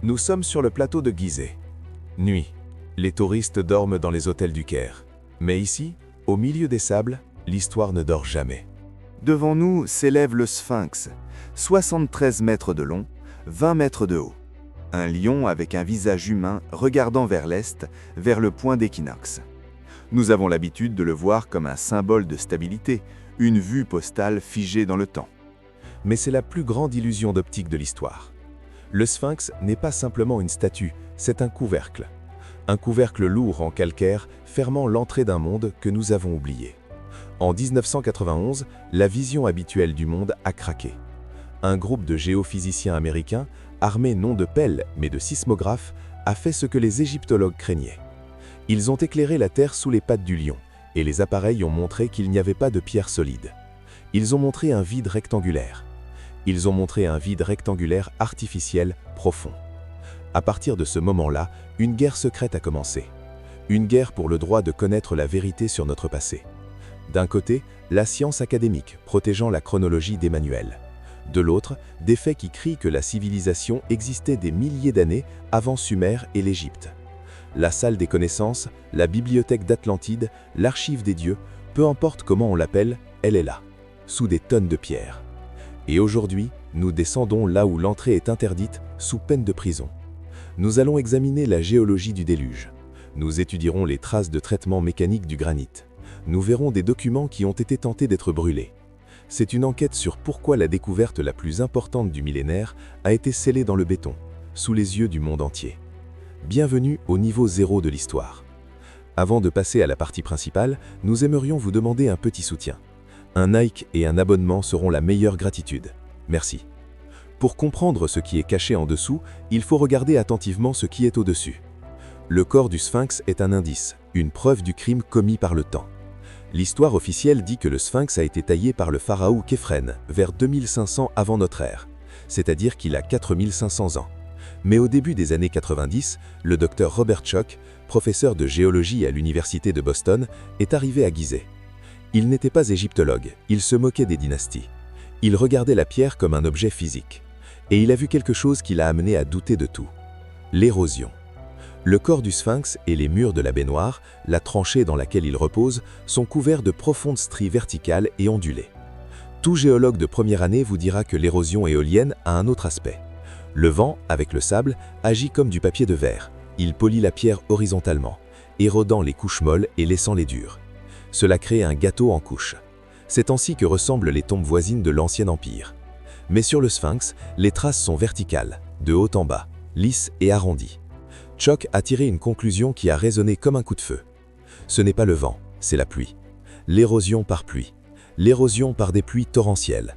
Nous sommes sur le plateau de Gizeh. Nuit. Les touristes dorment dans les hôtels du Caire. Mais ici, au milieu des sables, l'histoire ne dort jamais. Devant nous s'élève le Sphinx, 73 mètres de long, 20 mètres de haut. Un lion avec un visage humain regardant vers l'est, vers le point d'équinoxe. Nous avons l'habitude de le voir comme un symbole de stabilité, une vue postale figée dans le temps. Mais c'est la plus grande illusion d'optique de l'histoire. Le Sphinx n'est pas simplement une statue, c'est un couvercle. Un couvercle lourd en calcaire fermant l'entrée d'un monde que nous avons oublié. En 1991, la vision habituelle du monde a craqué. Un groupe de géophysiciens américains, armés non de pelles mais de sismographes, a fait ce que les égyptologues craignaient. Ils ont éclairé la Terre sous les pattes du lion, et les appareils ont montré qu'il n'y avait pas de pierre solide. Ils ont montré un vide rectangulaire. Ils ont montré un vide rectangulaire artificiel profond. À partir de ce moment-là, une guerre secrète a commencé. Une guerre pour le droit de connaître la vérité sur notre passé. D'un côté, la science académique, protégeant la chronologie des manuels. De l'autre, des faits qui crient que la civilisation existait des milliers d'années avant Sumer et l'Égypte. La salle des connaissances, la bibliothèque d'Atlantide, l'archive des dieux, peu importe comment on l'appelle, elle est là, sous des tonnes de pierres. Et aujourd'hui, nous descendons là où l'entrée est interdite, sous peine de prison. Nous allons examiner la géologie du déluge. Nous étudierons les traces de traitement mécanique du granit. Nous verrons des documents qui ont été tentés d'être brûlés. C'est une enquête sur pourquoi la découverte la plus importante du millénaire a été scellée dans le béton, sous les yeux du monde entier. Bienvenue au niveau 0 de l'histoire. Avant de passer à la partie principale, nous aimerions vous demander un petit soutien. Un like et un abonnement seront la meilleure gratitude. Merci. Pour comprendre ce qui est caché en dessous, il faut regarder attentivement ce qui est au-dessus. Le corps du Sphinx est un indice, une preuve du crime commis par le temps. L'histoire officielle dit que le Sphinx a été taillé par le pharaon Khéphren vers 2500 avant notre ère, c'est-à-dire qu'il a 4500 ans. Mais au début des années 90, le docteur Robert Schoch, professeur de géologie à l'université de Boston, est arrivé à Gizeh. Il n'était pas égyptologue, il se moquait des dynasties. Il regardait la pierre comme un objet physique. Et il a vu quelque chose qui l'a amené à douter de tout. L'érosion. Le corps du Sphinx et les murs de la baignoire, la tranchée dans laquelle il repose, sont couverts de profondes stries verticales et ondulées. Tout géologue de première année vous dira que l'érosion éolienne a un autre aspect. Le vent, avec le sable, agit comme du papier de verre. Il polit la pierre horizontalement, érodant les couches molles et laissant les dures. Cela crée un gâteau en couches. C'est ainsi que ressemblent les tombes voisines de l'Ancien Empire. Mais sur le Sphinx, les traces sont verticales, de haut en bas, lisses et arrondies. Schoch a tiré une conclusion qui a résonné comme un coup de feu. Ce n'est pas le vent, c'est la pluie. L'érosion par pluie. L'érosion par des pluies torrentielles.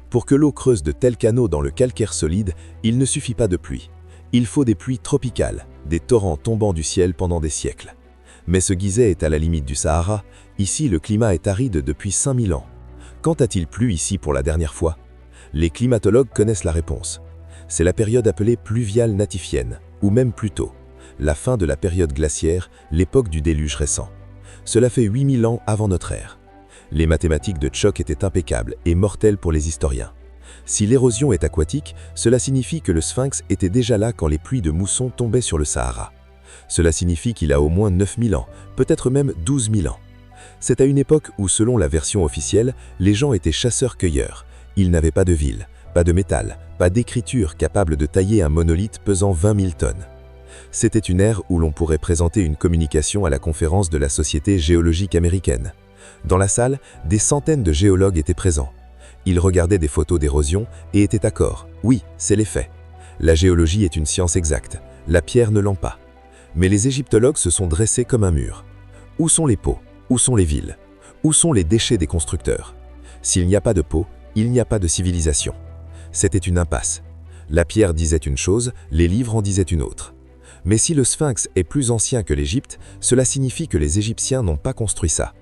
Pour que l'eau creuse de tels canaux dans le calcaire solide, il ne suffit pas de pluie. Il faut des pluies tropicales, des torrents tombant du ciel pendant des siècles. Mais ce Gizeh est à la limite du Sahara. Ici, le climat est aride depuis 5000 ans. Quand a-t-il plu ici pour la dernière fois? Les climatologues connaissent la réponse. C'est la période appelée pluviale natifienne, ou même plus tôt. La fin de la période glaciaire, l'époque du déluge récent. Cela fait 8000 ans avant notre ère. Les mathématiques de Schoch étaient impeccables et mortelles pour les historiens. Si l'érosion est aquatique, cela signifie que le Sphinx était déjà là quand les pluies de mousson tombaient sur le Sahara. Cela signifie qu'il a au moins 9000 ans, peut-être même 12 000 ans. C'est à une époque où, selon la version officielle, les gens étaient chasseurs-cueilleurs. Ils n'avaient pas de ville, pas de métal, pas d'écriture capable de tailler un monolithe pesant 20 000 tonnes. C'était une ère où l'on pourrait présenter une communication à la conférence de la Société géologique américaine. Dans la salle, des centaines de géologues étaient présents. Ils regardaient des photos d'érosion et étaient d'accord. Oui, c'est les faits. La géologie est une science exacte. La pierre ne l'est pas. Mais les égyptologues se sont dressés comme un mur. Où sont les pots? Où sont les villes? Où sont les déchets des constructeurs? S'il n'y a pas de pots, il n'y a pas de civilisation. C'était une impasse. La pierre disait une chose, les livres en disaient une autre. Mais si le Sphinx est plus ancien que l'Égypte, cela signifie que les Égyptiens n'ont pas construit ça.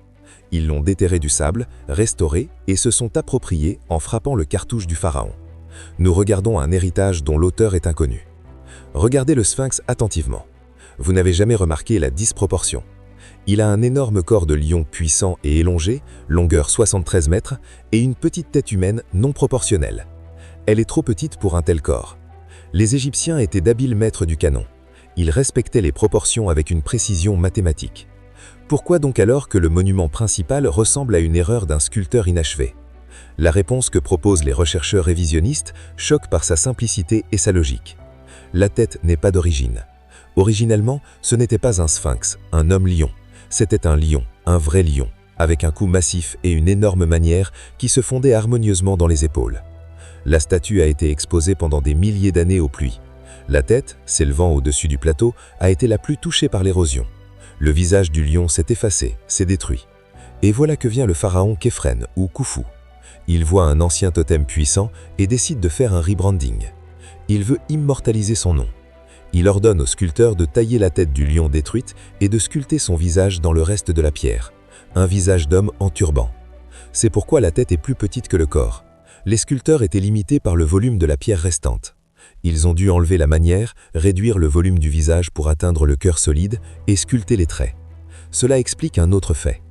Ils l'ont déterré du sable, restauré et se sont appropriés en frappant le cartouche du pharaon. Nous regardons un héritage dont l'auteur est inconnu. Regardez le Sphinx attentivement. Vous n'avez jamais remarqué la disproportion. Il a un énorme corps de lion puissant et élongé, longueur 73 mètres, et une petite tête humaine non proportionnelle. Elle est trop petite pour un tel corps. Les Égyptiens étaient d'habiles maîtres du canon. Ils respectaient les proportions avec une précision mathématique. Pourquoi donc alors que le monument principal ressemble à une erreur d'un sculpteur inachevé? La réponse que proposent les rechercheurs révisionnistes choque par sa simplicité et sa logique. La tête n'est pas d'origine. Originellement, ce n'était pas un sphinx, un homme-lion. C'était un lion, un vrai lion, avec un cou massif et une énorme manière qui se fondait harmonieusement dans les épaules. La statue a été exposée pendant des milliers d'années aux pluies. La tête, s'élevant au-dessus du plateau, a été la plus touchée par l'érosion. Le visage du lion s'est effacé, s'est détruit. Et voilà que vient le pharaon Khéphren ou Khufu. Il voit un ancien totem puissant et décide de faire un rebranding. Il veut immortaliser son nom. Il ordonne au sculpteur de tailler la tête du lion détruite et de sculpter son visage dans le reste de la pierre. Un visage d'homme en turban. C'est pourquoi la tête est plus petite que le corps. Les sculpteurs étaient limités par le volume de la pierre restante. Ils ont dû enlever la manière, réduire le volume du visage pour atteindre le cœur solide et sculpter les traits. Cela explique un autre fait.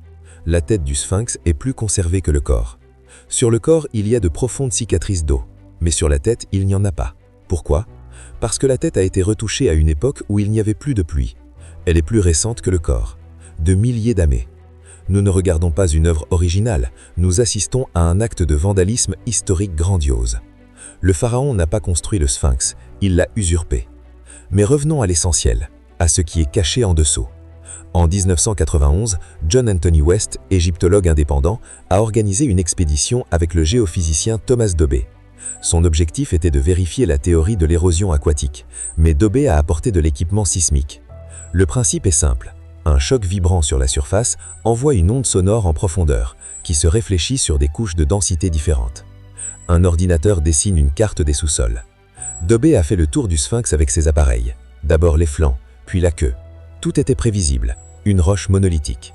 La tête du sphinx est plus conservée que le corps. Sur le corps, il y a de profondes cicatrices d'eau, mais sur la tête, il n'y en a pas. Pourquoi? Parce que la tête a été retouchée à une époque où il n'y avait plus de pluie. Elle est plus récente que le corps, de milliers d'années. Nous ne regardons pas une œuvre originale, nous assistons à un acte de vandalisme historique grandiose. Le pharaon n'a pas construit le sphinx, il l'a usurpé. Mais revenons à l'essentiel, à ce qui est caché en dessous. En 1991, John Anthony West, égyptologue indépendant, a organisé une expédition avec le géophysicien Thomas Dobé. Son objectif était de vérifier la théorie de l'érosion aquatique, mais Dobé a apporté de l'équipement sismique. Le principe est simple. Un choc vibrant sur la surface envoie une onde sonore en profondeur, qui se réfléchit sur des couches de densité différentes. Un ordinateur dessine une carte des sous-sols. Dobé a fait le tour du sphinx avec ses appareils. D'abord les flancs, puis la queue. Tout était prévisible, une roche monolithique.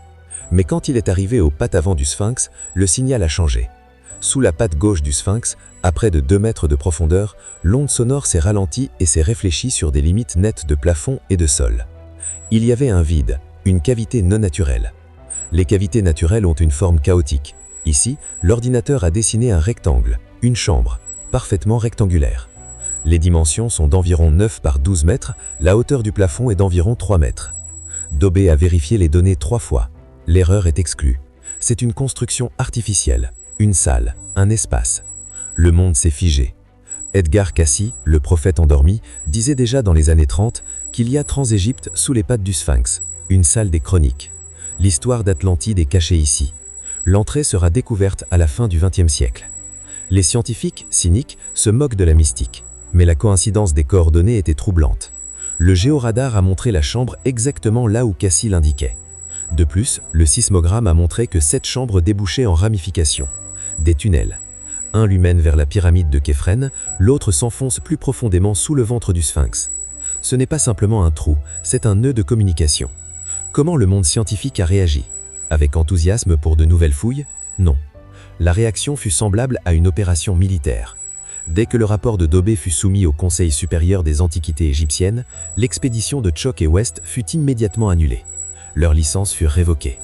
Mais quand il est arrivé aux pattes avant du sphinx, le signal a changé. Sous la patte gauche du sphinx, à près de 2 mètres de profondeur, l'onde sonore s'est ralentie et s'est réfléchie sur des limites nettes de plafond et de sol. Il y avait un vide, une cavité non naturelle. Les cavités naturelles ont une forme chaotique. Ici, l'ordinateur a dessiné un rectangle, une chambre, parfaitement rectangulaire. Les dimensions sont d'environ 9 par 12 mètres, la hauteur du plafond est d'environ 3 mètres. Dobé a vérifié les données 3 fois. L'erreur est exclue. C'est une construction artificielle, une salle, un espace. Le monde s'est figé. Edgar Cayce, le prophète endormi, disait déjà dans les années 30 qu'il y a Transégypte sous les pattes du sphinx, une salle des chroniques. L'histoire d'Atlantide est cachée ici. L'entrée sera découverte à la fin du XXe siècle. Les scientifiques, cyniques, se moquent de la mystique. Mais la coïncidence des coordonnées était troublante. Le géoradar a montré la chambre exactement là où Cayce l'indiquait. De plus, le sismogramme a montré que 7 chambres débouchaient en ramifications. Des tunnels. Un lui mène vers la pyramide de Khéphren, l'autre s'enfonce plus profondément sous le ventre du sphinx. Ce n'est pas simplement un trou, c'est un nœud de communication. Comment le monde scientifique a réagi? Avec enthousiasme pour de nouvelles fouilles? Non. La réaction fut semblable à une opération militaire. Dès que le rapport de Dobé fut soumis au Conseil supérieur des antiquités égyptiennes, l'expédition de Tchok et West fut immédiatement annulée. Leurs licences furent révoquées.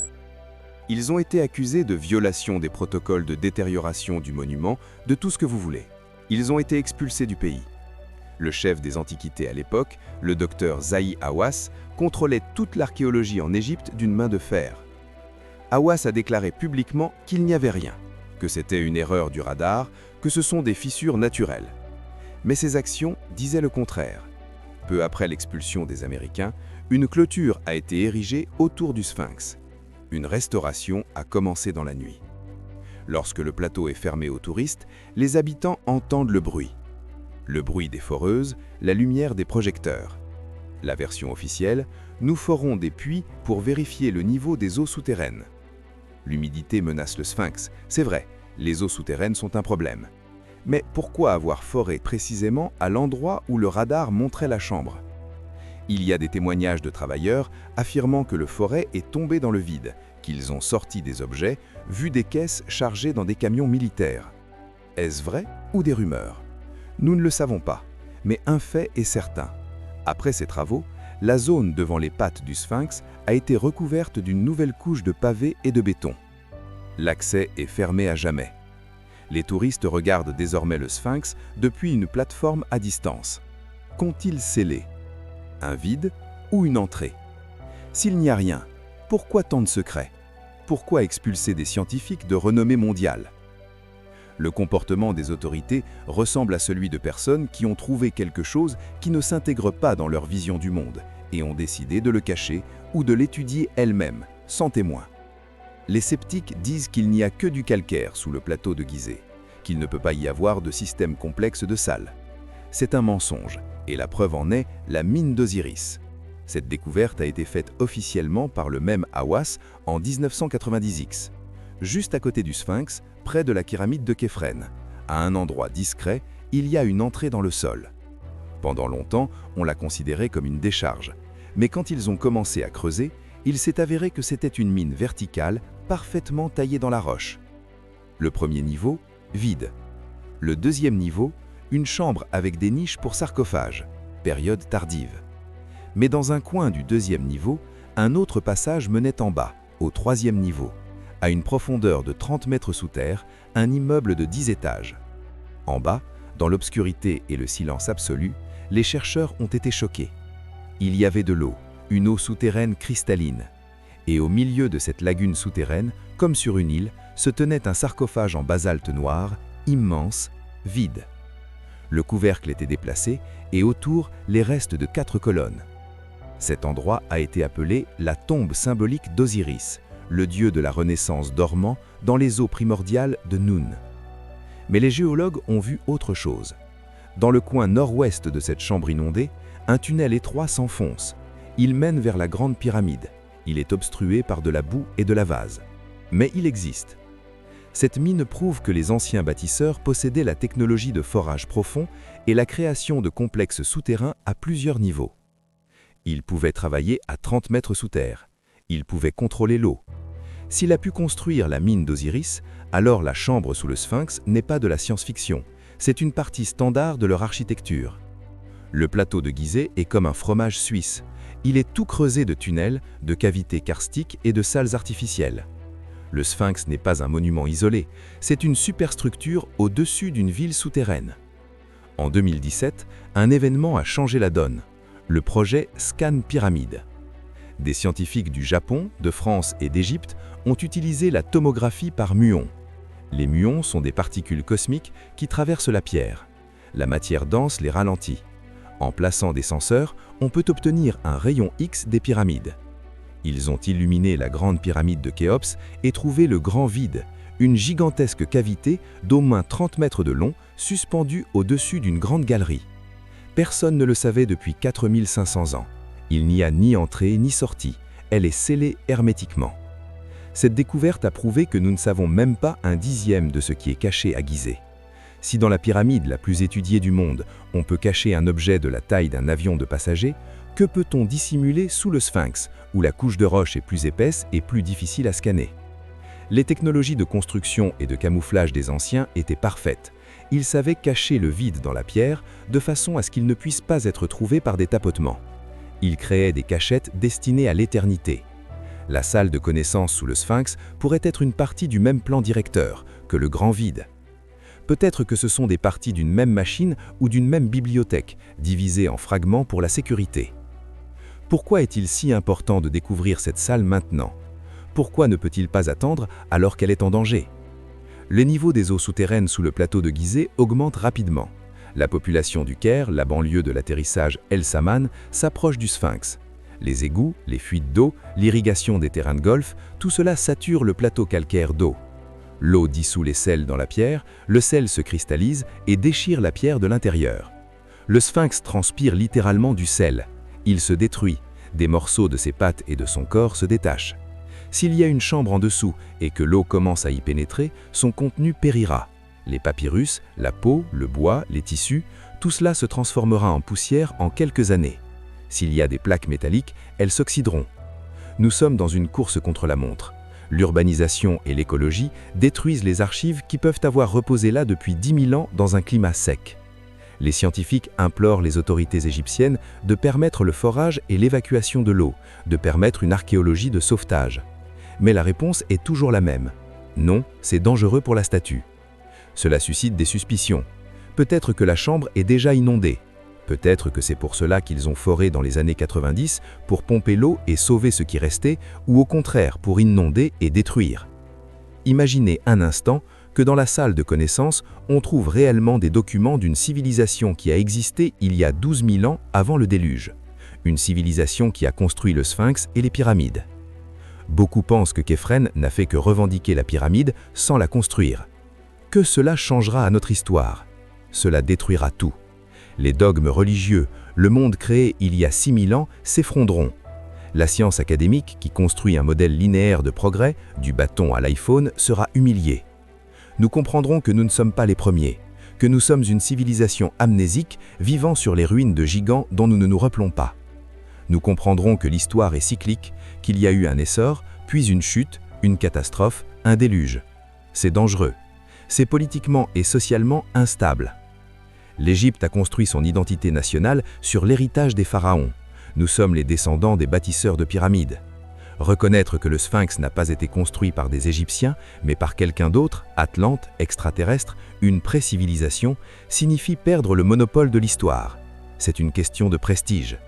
Ils ont été accusés de violation des protocoles de détérioration du monument, de tout ce que vous voulez. Ils ont été expulsés du pays. Le chef des antiquités à l'époque, le docteur Zahi Hawass, contrôlait toute l'archéologie en Égypte d'une main de fer. Hawass a déclaré publiquement qu'il n'y avait rien, que c'était une erreur du radar, que ce sont des fissures naturelles. Mais ses actions disaient le contraire. Peu après l'expulsion des Américains, une clôture a été érigée autour du sphinx. Une restauration a commencé dans la nuit. Lorsque le plateau est fermé aux touristes, les habitants entendent le bruit des foreuses, la lumière des projecteurs. La version officielle, nous forons des puits pour vérifier le niveau des eaux souterraines. L'humidité menace le sphinx, c'est vrai, les eaux souterraines sont un problème. Mais pourquoi avoir foré précisément à l'endroit où le radar montrait la chambre? Il y a des témoignages de travailleurs affirmant que le forêt est tombé dans le vide, qu'ils ont sorti des objets, vu des caisses chargées dans des camions militaires. Est-ce vrai ou des rumeurs? Nous ne le savons pas, mais un fait est certain. Après ces travaux, la zone devant les pattes du sphinx a été recouverte d'une nouvelle couche de pavés et de béton. L'accès est fermé à jamais. Les touristes regardent désormais le sphinx depuis une plateforme à distance. Qu'ont-ils scellé? Un vide ou une entrée? S'il n'y a rien, pourquoi tant de secrets? Pourquoi expulser des scientifiques de renommée mondiale? Le comportement des autorités ressemble à celui de personnes qui ont trouvé quelque chose qui ne s'intègre pas dans leur vision du monde et ont décidé de le cacher ou de l'étudier elles-mêmes, sans témoin. Les sceptiques disent qu'il n'y a que du calcaire sous le plateau de Gizeh, qu'il ne peut pas y avoir de système complexe de salles. C'est un mensonge, et la preuve en est la mine d'Osiris. Cette découverte a été faite officiellement par le même Hawass en 1990X, juste à côté du Sphinx, près de la pyramide de Képhren. À un endroit discret, il y a une entrée dans le sol. Pendant longtemps, on l'a considérée comme une décharge, mais quand ils ont commencé à creuser, il s'est avéré que c'était une mine verticale parfaitement taillée dans la roche. Le premier niveau, vide. Le deuxième niveau, une chambre avec des niches pour sarcophages, période tardive. Mais dans un coin du deuxième niveau, un autre passage menait en bas, au troisième niveau, à une profondeur de 30 mètres sous terre, un immeuble de 10 étages. En bas, dans l'obscurité et le silence absolu, les chercheurs ont été choqués. Il y avait de l'eau, une eau souterraine cristalline. Et au milieu de cette lagune souterraine, comme sur une île, se tenait un sarcophage en basalte noir, immense, vide. Le couvercle était déplacé et autour, les restes de 4 colonnes. Cet endroit a été appelé la tombe symbolique d'Osiris, le dieu de la Renaissance dormant dans les eaux primordiales de Nun. Mais les géologues ont vu autre chose. Dans le coin nord-ouest de cette chambre inondée, un tunnel étroit s'enfonce. Il mène vers la grande pyramide. Il est obstrué par de la boue et de la vase. Mais il existe. Cette mine prouve que les anciens bâtisseurs possédaient la technologie de forage profond et la création de complexes souterrains à plusieurs niveaux. Ils pouvaient travailler à 30 mètres sous terre. Ils pouvaient contrôler l'eau. S'il a pu construire la mine d'Osiris, alors la chambre sous le Sphinx n'est pas de la science-fiction. C'est une partie standard de leur architecture. Le plateau de Gizeh est comme un fromage suisse. Il est tout creusé de tunnels, de cavités karstiques et de salles artificielles. Le Sphinx n'est pas un monument isolé, c'est une superstructure au-dessus d'une ville souterraine. En 2017, un événement a changé la donne. Le projet Scan Pyramide. Des scientifiques du Japon, de France et d'Égypte ont utilisé la tomographie par muons. Les muons sont des particules cosmiques qui traversent la pierre. La matière dense les ralentit. En plaçant des senseurs, on peut obtenir un rayon X des pyramides. Ils ont illuminé la grande pyramide de Khéops et trouvé le grand vide, une gigantesque cavité d'au moins 30 mètres de long, suspendue au-dessus d'une grande galerie. Personne ne le savait depuis 4500 ans. Il n'y a ni entrée ni sortie. Elle est scellée hermétiquement. Cette découverte a prouvé que nous ne savons même pas un dixième de ce qui est caché à Gizeh. Si dans la pyramide la plus étudiée du monde, on peut cacher un objet de la taille d'un avion de passagers, que peut-on dissimuler sous le Sphinx, où la couche de roche est plus épaisse et plus difficile à scanner? Les technologies de construction et de camouflage des anciens étaient parfaites. Ils savaient cacher le vide dans la pierre de façon à ce qu'il ne puisse pas être trouvé par des tapotements. Ils créaient des cachettes destinées à l'éternité. La salle de connaissances sous le Sphinx pourrait être une partie du même plan directeur que le grand vide. Peut-être que ce sont des parties d'une même machine ou d'une même bibliothèque, divisées en fragments pour la sécurité. Pourquoi est-il si important de découvrir cette salle maintenant? Pourquoi ne peut-il pas attendre alors qu'elle est en danger? Le niveau des eaux souterraines sous le plateau de Gizeh augmente rapidement. La population du Caire, la banlieue de l'atterrissage El Saman, s'approche du Sphinx. Les égouts, les fuites d'eau, l'irrigation des terrains de golf, tout cela sature le plateau calcaire d'eau. L'eau dissout les sels dans la pierre, le sel se cristallise et déchire la pierre de l'intérieur. Le Sphinx transpire littéralement du sel. Il se détruit, des morceaux de ses pattes et de son corps se détachent. S'il y a une chambre en dessous et que l'eau commence à y pénétrer, son contenu périra. Les papyrus, la peau, le bois, les tissus, tout cela se transformera en poussière en quelques années. S'il y a des plaques métalliques, elles s'oxyderont. Nous sommes dans une course contre la montre. L'urbanisation et l'écologie détruisent les archives qui peuvent avoir reposé là depuis 10 000 ans dans un climat sec. Les scientifiques implorent les autorités égyptiennes de permettre le forage et l'évacuation de l'eau, de permettre une archéologie de sauvetage. Mais la réponse est toujours la même. Non, c'est dangereux pour la statue. Cela suscite des suspicions. Peut-être que la chambre est déjà inondée. Peut-être que c'est pour cela qu'ils ont foré dans les années 90 pour pomper l'eau et sauver ce qui restait, ou au contraire pour inonder et détruire. Imaginez un instant que dans la salle de connaissances, on trouve réellement des documents d'une civilisation qui a existé il y a 12 000 ans avant le déluge. Une civilisation qui a construit le Sphinx et les pyramides. Beaucoup pensent que Képhren n'a fait que revendiquer la pyramide sans la construire. Que cela changera à notre histoire? Cela détruira tout. Les dogmes religieux, le monde créé il y a 6 000 ans s'effondreront. La science académique qui construit un modèle linéaire de progrès, du bâton à l'iPhone, sera humiliée. Nous comprendrons que nous ne sommes pas les premiers, que nous sommes une civilisation amnésique vivant sur les ruines de gigants dont nous ne nous rappelons pas. Nous comprendrons que l'histoire est cyclique, qu'il y a eu un essor, puis une chute, une catastrophe, un déluge. C'est dangereux. C'est politiquement et socialement instable. L'Égypte a construit son identité nationale sur l'héritage des pharaons. Nous sommes les descendants des bâtisseurs de pyramides. Reconnaître que le Sphinx n'a pas été construit par des Égyptiens, mais par quelqu'un d'autre, Atlante, extraterrestre, une pré-civilisation, signifie perdre le monopole de l'histoire. C'est une question de prestige.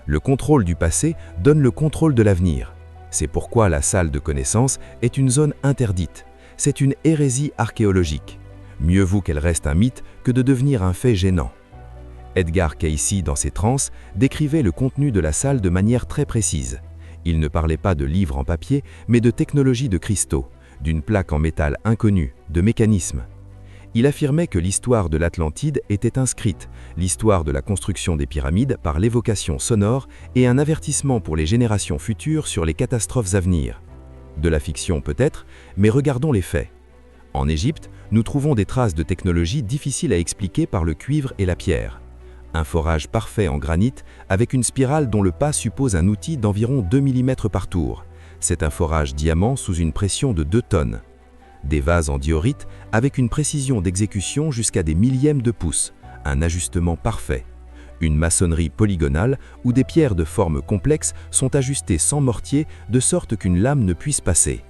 Le contrôle du passé donne le contrôle de l'avenir. C'est pourquoi la salle de connaissances est une zone interdite. C'est une hérésie archéologique. Mieux vaut qu'elle reste un mythe que de devenir un fait gênant. Edgar Cayce, dans ses transes, décrivait le contenu de la salle de manière très précise. Il ne parlait pas de livres en papier, mais de technologie de cristaux, d'une plaque en métal inconnue, de mécanismes. Il affirmait que l'histoire de l'Atlantide était inscrite, l'histoire de la construction des pyramides par l'évocation sonore et un avertissement pour les générations futures sur les catastrophes à venir. De la fiction peut-être, mais regardons les faits. En Égypte, nous trouvons des traces de technologie difficiles à expliquer par le cuivre et la pierre. Un forage parfait en granit avec une spirale dont le pas suppose un outil d'environ 2 mm par tour. C'est un forage diamant sous une pression de 2 tonnes. Des vases en diorite avec une précision d'exécution jusqu'à des millièmes de pouce, un ajustement parfait. Une maçonnerie polygonale où des pierres de forme complexe sont ajustées sans mortier de sorte qu'une lame ne puisse passer.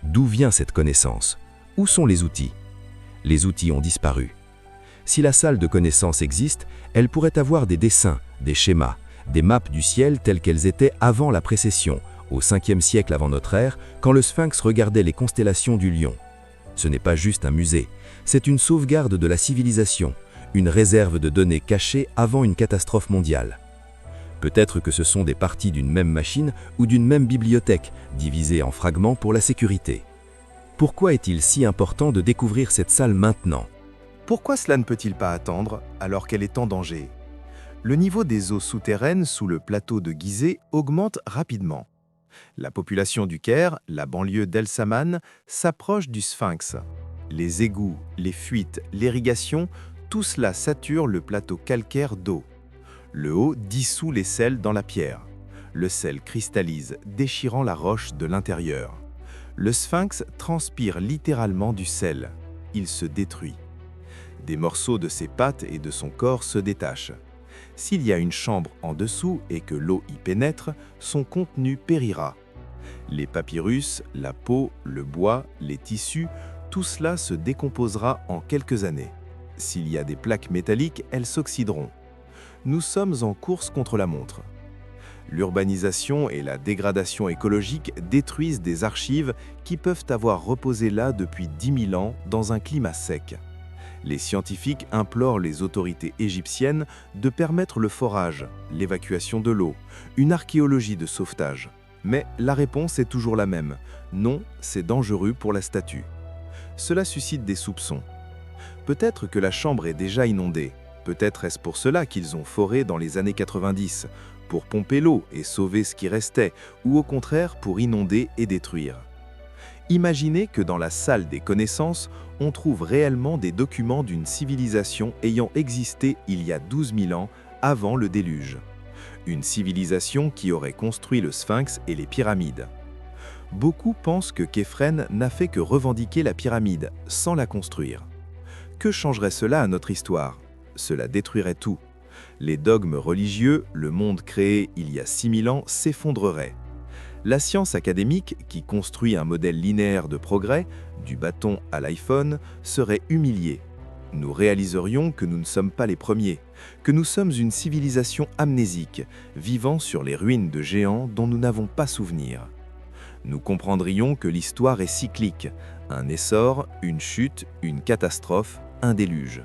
D'où vient cette connaissance? Où sont les outils? Les outils ont disparu. Si la salle de connaissances existe, elle pourrait avoir des dessins, des schémas, des maps du ciel telles qu'elles étaient avant la précession, au 5e siècle avant notre ère, quand le Sphinx regardait les constellations du Lion. Ce n'est pas juste un musée, c'est une sauvegarde de la civilisation, une réserve de données cachées avant une catastrophe mondiale. Peut-être que ce sont des parties d'une même machine ou d'une même bibliothèque, divisées en fragments pour la sécurité. Pourquoi est-il si important de découvrir cette salle maintenant? Pourquoi cela ne peut-il pas attendre alors qu'elle est en danger? Le niveau des eaux souterraines sous le plateau de Gizeh augmente rapidement. La population du Caire, la banlieue d'El Saman, s'approche du Sphinx. Les égouts, les fuites, l'irrigation, tout cela sature le plateau calcaire d'eau. Le haut dissout les sels dans la pierre. Le sel cristallise, déchirant la roche de l'intérieur. Le Sphinx transpire littéralement du sel. Il se détruit. Des morceaux de ses pattes et de son corps se détachent. S'il y a une chambre en dessous et que l'eau y pénètre, son contenu périra. Les papyrus, la peau, le bois, les tissus, tout cela se décomposera en quelques années. S'il y a des plaques métalliques, elles s'oxyderont. Nous sommes en course contre la montre. L'urbanisation et la dégradation écologique détruisent des archives qui peuvent avoir reposé là depuis 10 000 ans dans un climat sec. Les scientifiques implorent les autorités égyptiennes de permettre le forage, l'évacuation de l'eau, une archéologie de sauvetage. Mais la réponse est toujours la même. Non, c'est dangereux pour la statue. Cela suscite des soupçons. Peut-être que la chambre est déjà inondée. Peut-être est-ce pour cela qu'ils ont foré dans les années 90, pour pomper l'eau et sauver ce qui restait, ou au contraire pour inonder et détruire. Imaginez que dans la salle des connaissances, on trouve réellement des documents d'une civilisation ayant existé il y a 12 000 ans avant le déluge. Une civilisation qui aurait construit le Sphinx et les pyramides. Beaucoup pensent que Képhren n'a fait que revendiquer la pyramide, sans la construire. Que changerait cela à notre histoire? Cela détruirait tout. Les dogmes religieux, le monde créé il y a 6 000 ans s'effondrerait. La science académique, qui construit un modèle linéaire de progrès, du bâton à l'iPhone, serait humiliée. Nous réaliserions que nous ne sommes pas les premiers, que nous sommes une civilisation amnésique, vivant sur les ruines de géants dont nous n'avons pas souvenir. Nous comprendrions que l'histoire est cyclique, un essor, une chute, une catastrophe, un déluge.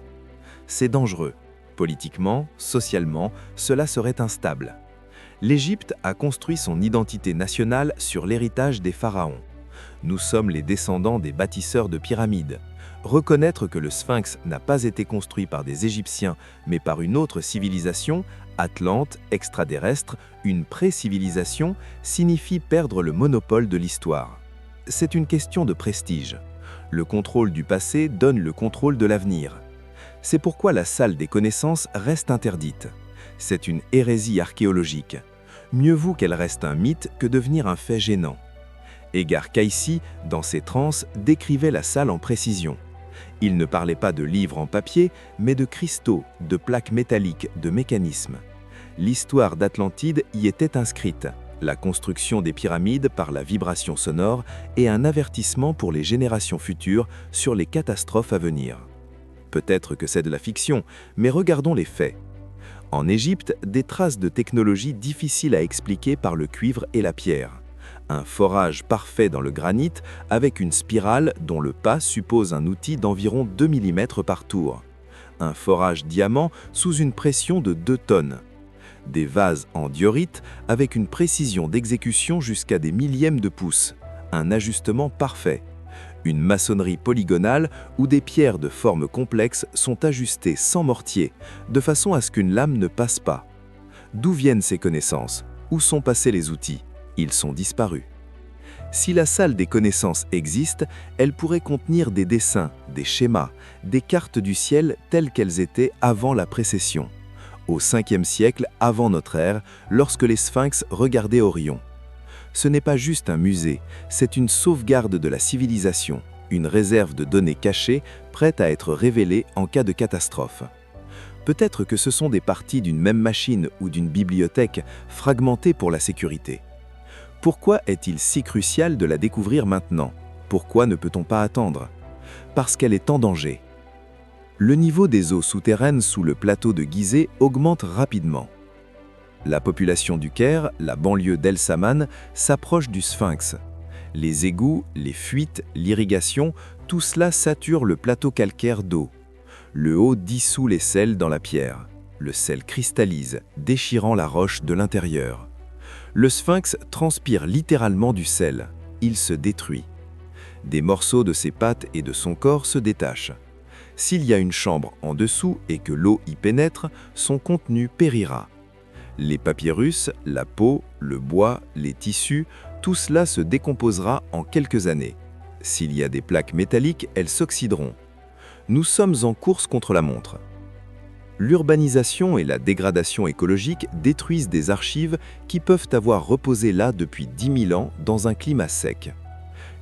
C'est dangereux. Politiquement, socialement, cela serait instable. L'Égypte a construit son identité nationale sur l'héritage des pharaons. Nous sommes les descendants des bâtisseurs de pyramides. Reconnaître que le Sphinx n'a pas été construit par des Égyptiens, mais par une autre civilisation, atlante, extraterrestre, une pré-civilisation, signifie perdre le monopole de l'histoire. C'est une question de prestige. Le contrôle du passé donne le contrôle de l'avenir. C'est pourquoi la salle des connaissances reste interdite. C'est une hérésie archéologique. Mieux vaut qu'elle reste un mythe que devenir un fait gênant. Edgar Cayce, dans ses transes, décrivait la salle en précision. Il ne parlait pas de livres en papier, mais de cristaux, de plaques métalliques, de mécanismes. L'histoire d'Atlantide y était inscrite, la construction des pyramides par la vibration sonore et un avertissement pour les générations futures sur les catastrophes à venir. Peut-être que c'est de la fiction, mais regardons les faits. En Égypte, des traces de technologie difficiles à expliquer par le cuivre et la pierre. Un forage parfait dans le granit avec une spirale dont le pas suppose un outil d'environ 2 mm par tour. Un forage diamant sous une pression de 2 tonnes. Des vases en diorite avec une précision d'exécution jusqu'à des millièmes de pouce. Un ajustement parfait. Une maçonnerie polygonale où des pierres de forme complexe sont ajustées sans mortier, de façon à ce qu'une lame ne passe pas. D'où viennent ces connaissances? Où sont passés les outils? Ils sont disparus. Si la salle des connaissances existe, elle pourrait contenir des dessins, des schémas, des cartes du ciel telles qu'elles étaient avant la précession, au 5e siècle avant notre ère, lorsque les sphinx regardaient Orion. Ce n'est pas juste un musée, c'est une sauvegarde de la civilisation, une réserve de données cachées prête à être révélée en cas de catastrophe. Peut-être que ce sont des parties d'une même machine ou d'une bibliothèque fragmentées pour la sécurité. Pourquoi est-il si crucial de la découvrir maintenant? Pourquoi ne peut-on pas attendre? Parce qu'elle est en danger. Le niveau des eaux souterraines sous le plateau de Gizeh augmente rapidement. La population du Caire, la banlieue d'El Saman, s'approche du Sphinx. Les égouts, les fuites, l'irrigation, tout cela sature le plateau calcaire d'eau. Le haut dissout les sels dans la pierre. Le sel cristallise, déchirant la roche de l'intérieur. Le Sphinx transpire littéralement du sel. Il se détruit. Des morceaux de ses pattes et de son corps se détachent. S'il y a une chambre en dessous et que l'eau y pénètre, son contenu périra. Les papyrus, la peau, le bois, les tissus, tout cela se décomposera en quelques années. S'il y a des plaques métalliques, elles s'oxyderont. Nous sommes en course contre la montre. L'urbanisation et la dégradation écologique détruisent des archives qui peuvent avoir reposé là depuis 10 000 ans dans un climat sec.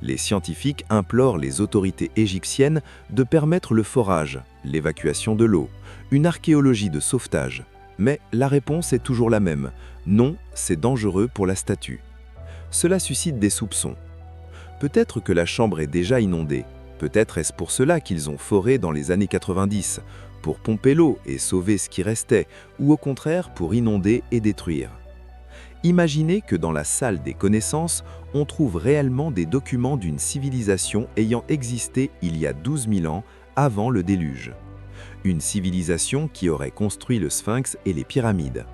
Les scientifiques implorent les autorités égyptiennes de permettre le forage, l'évacuation de l'eau, une archéologie de sauvetage. Mais la réponse est toujours la même. Non, c'est dangereux pour la statue. Cela suscite des soupçons. Peut-être que la chambre est déjà inondée. Peut-être est-ce pour cela qu'ils ont foré dans les années 90, pour pomper l'eau et sauver ce qui restait, ou au contraire pour inonder et détruire. Imaginez que dans la salle des connaissances, on trouve réellement des documents d'une civilisation ayant existé il y a 12 000 ans avant le déluge. Une civilisation qui aurait construit le Sphinx et les pyramides.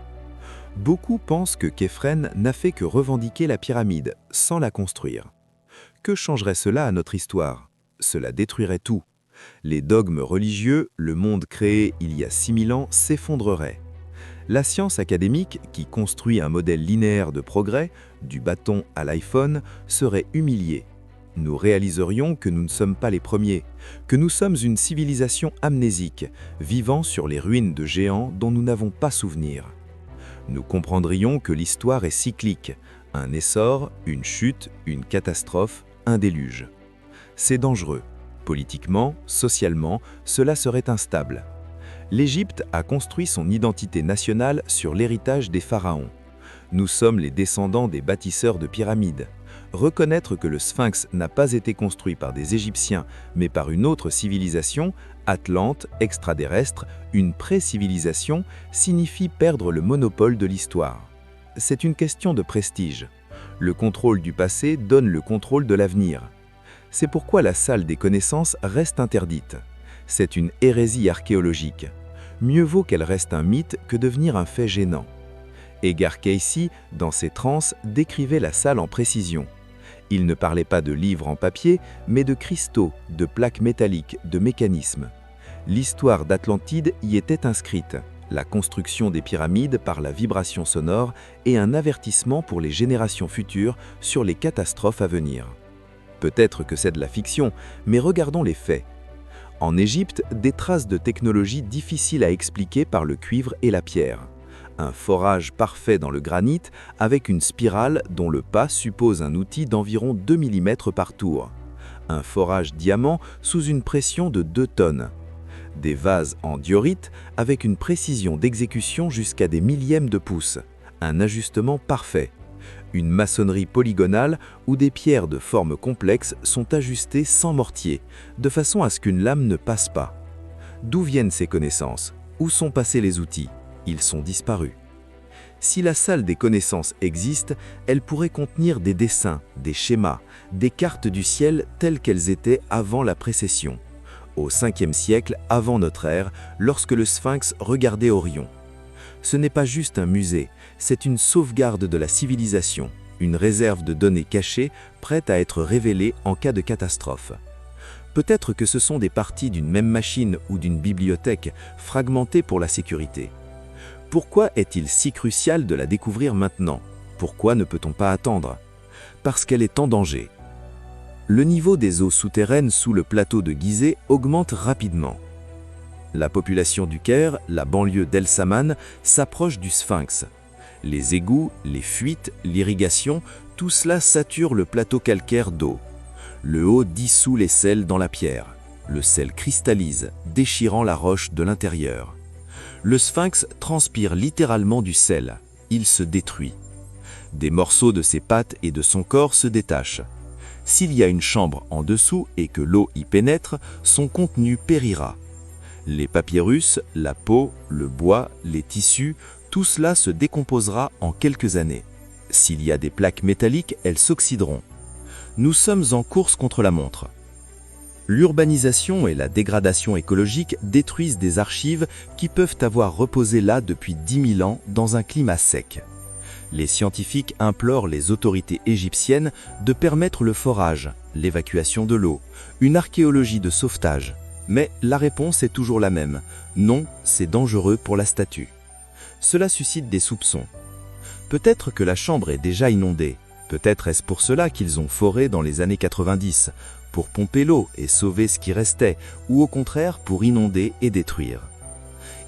Beaucoup pensent que Khéphren n'a fait que revendiquer la pyramide, sans la construire. Que changerait cela à notre histoire? Cela détruirait tout. Les dogmes religieux, le monde créé il y a 6 000 ans s'effondrerait. La science académique, qui construit un modèle linéaire de progrès, du bâton à l'iPhone, serait humiliée. Nous réaliserions que nous ne sommes pas les premiers, que nous sommes une civilisation amnésique, vivant sur les ruines de géants dont nous n'avons pas souvenir. Nous comprendrions que l'histoire est cyclique, un essor, une chute, une catastrophe, un déluge. C'est dangereux. Politiquement, socialement, cela serait instable. L'Égypte a construit son identité nationale sur l'héritage des pharaons. Nous sommes les descendants des bâtisseurs de pyramides. Reconnaître que le Sphinx n'a pas été construit par des Égyptiens, mais par une autre civilisation, Atlante, extraterrestre, une pré-civilisation signifie perdre le monopole de l'histoire. C'est une question de prestige. Le contrôle du passé donne le contrôle de l'avenir. C'est pourquoi la salle des connaissances reste interdite. C'est une hérésie archéologique. Mieux vaut qu'elle reste un mythe que devenir un fait gênant. Edgar Cayce, dans ses transes, décrivait la salle en précision. Il ne parlait pas de livres en papier, mais de cristaux, de plaques métalliques, de mécanismes. L'histoire d'Atlantide y était inscrite, la construction des pyramides par la vibration sonore et un avertissement pour les générations futures sur les catastrophes à venir. Peut-être que c'est de la fiction, mais regardons les faits. En Égypte, des traces de technologie difficiles à expliquer par le cuivre et la pierre. Un forage parfait dans le granit avec une spirale dont le pas suppose un outil d'environ 2 mm par tour. Un forage diamant sous une pression de 2 tonnes. Des vases en diorite avec une précision d'exécution jusqu'à des millièmes de pouce. Un ajustement parfait. Une maçonnerie polygonale où des pierres de forme complexe sont ajustées sans mortier, de façon à ce qu'une lame ne passe pas. D'où viennent ces connaissances? Où sont passés les outils? Ils sont disparus. Si la salle des connaissances existe, elle pourrait contenir des dessins, des schémas, des cartes du ciel telles qu'elles étaient avant la précession, au 5e siècle avant notre ère, lorsque le Sphinx regardait Orion. Ce n'est pas juste un musée, c'est une sauvegarde de la civilisation, une réserve de données cachées prête à être révélée en cas de catastrophe. Peut-être que ce sont des parties d'une même machine ou d'une bibliothèque fragmentées pour la sécurité. Pourquoi est-il si crucial de la découvrir maintenant? Pourquoi ne peut-on pas attendre? Parce qu'elle est en danger. Le niveau des eaux souterraines sous le plateau de Gizeh augmente rapidement. La population du Caire, la banlieue d'El Saman, s'approche du Sphinx. Les égouts, les fuites, l'irrigation, tout cela sature le plateau calcaire d'eau. Le haut dissout les sels dans la pierre. Le sel cristallise, déchirant la roche de l'intérieur. Le Sphinx transpire littéralement du sel. Il se détruit. Des morceaux de ses pattes et de son corps se détachent. S'il y a une chambre en dessous et que l'eau y pénètre, son contenu périra. Les papyrus, la peau, le bois, les tissus, tout cela se décomposera en quelques années. S'il y a des plaques métalliques, elles s'oxyderont. Nous sommes en course contre la montre. L'urbanisation et la dégradation écologique détruisent des archives qui peuvent avoir reposé là depuis 10 000 ans dans un climat sec. Les scientifiques implorent les autorités égyptiennes de permettre le forage, l'évacuation de l'eau, une archéologie de sauvetage. Mais la réponse est toujours la même. Non, c'est dangereux pour la statue. Cela suscite des soupçons. Peut-être que la chambre est déjà inondée. Peut-être est-ce pour cela qu'ils ont foré dans les années 90, pour pomper l'eau et sauver ce qui restait, ou au contraire pour inonder et détruire.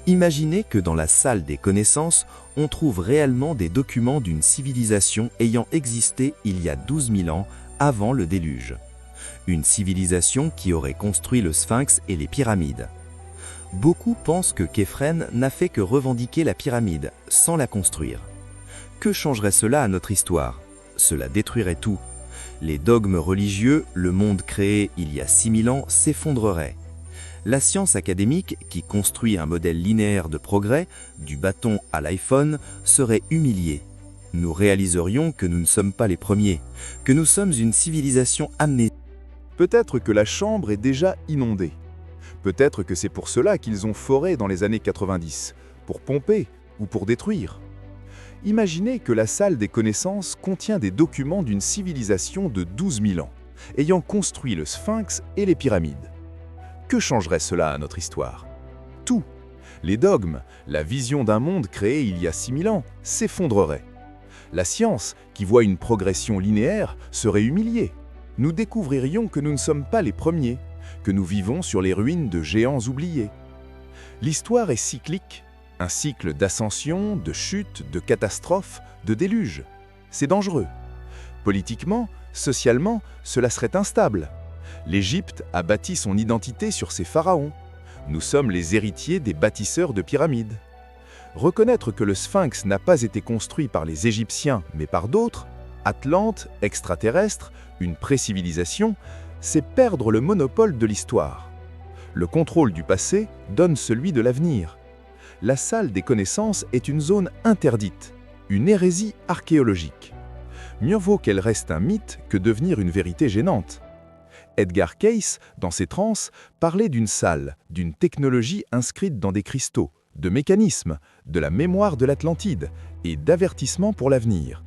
Imaginez que dans la salle des connaissances, on trouve réellement des documents d'une civilisation ayant existé il y a 12 000 ans avant le déluge. Une civilisation qui aurait construit le Sphinx et les pyramides. Beaucoup pensent que Khéphren n'a fait que revendiquer la pyramide, sans la construire. Que changerait cela à notre histoire? Cela détruirait tout. Les dogmes religieux, le monde créé il y a 6 000 ans s'effondrerait. La science académique, qui construit un modèle linéaire de progrès, du bâton à l'iPhone, serait humiliée. Nous réaliserions que nous ne sommes pas les premiers, que nous sommes une civilisation amnésique. Peut-être que la chambre est déjà inondée. Peut-être que c'est pour cela qu'ils ont foré dans les années 90, pour pomper ou pour détruire. Imaginez que la salle des connaissances contient des documents d'une civilisation de 12 000 ans, ayant construit le Sphinx et les pyramides. Que changerait cela à notre histoire? Tout. Les dogmes, la vision d'un monde créé il y a 6 000 ans, s'effondrerait. La science, qui voit une progression linéaire, serait humiliée. Nous découvririons que nous ne sommes pas les premiers, que nous vivons sur les ruines de géants oubliés. L'histoire est cyclique, un cycle d'ascension, de chute, de catastrophe, de déluge. C'est dangereux. Politiquement, socialement, cela serait instable. L'Égypte a bâti son identité sur ses pharaons. Nous sommes les héritiers des bâtisseurs de pyramides. Reconnaître que le Sphinx n'a pas été construit par les Égyptiens, mais par d'autres, Atlante, extraterrestre, une pré-civilisation, c'est perdre le monopole de l'histoire. Le contrôle du passé donne celui de l'avenir. La salle des connaissances est une zone interdite, une hérésie archéologique. Mieux vaut qu'elle reste un mythe que devenir une vérité gênante. Edgar Cayce, dans ses transes, parlait d'une salle, d'une technologie inscrite dans des cristaux, de mécanismes, de la mémoire de l'Atlantide et d'avertissements pour l'avenir.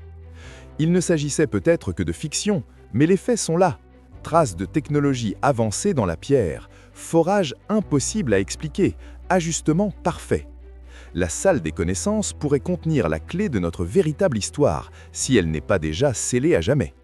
Il ne s'agissait peut-être que de fiction, mais les faits sont là. Traces de technologie avancée dans la pierre, forage impossible à expliquer, ajustement parfait. La salle des connaissances pourrait contenir la clé de notre véritable histoire, si elle n'est pas déjà scellée à jamais.